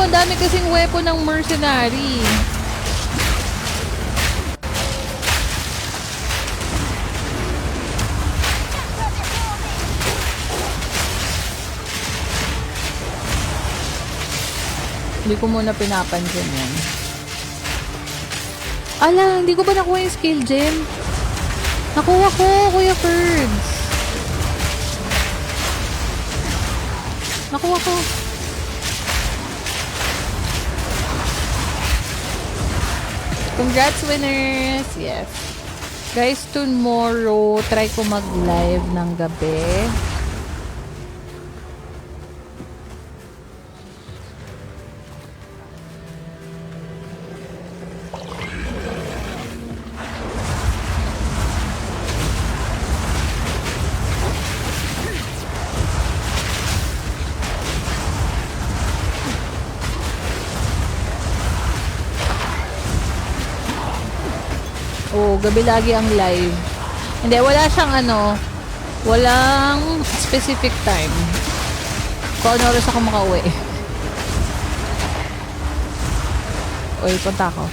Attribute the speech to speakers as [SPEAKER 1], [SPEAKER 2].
[SPEAKER 1] ang dami kasing weapon ng mercenary. Hindi ko muna pinapansin yan. Ala, hindi ko ba nakuha yung skill gem? Nakuha ko, Kuya Ferds. Nakuha ko. Congrats, winners! Yes. Guys, tomorrow, try ko mag-live ng gabi. Oh, gabi lagi ang live. Hindi, wala siyang walang specific time. Kung ano oras ako makauwi. Uy, punta ako.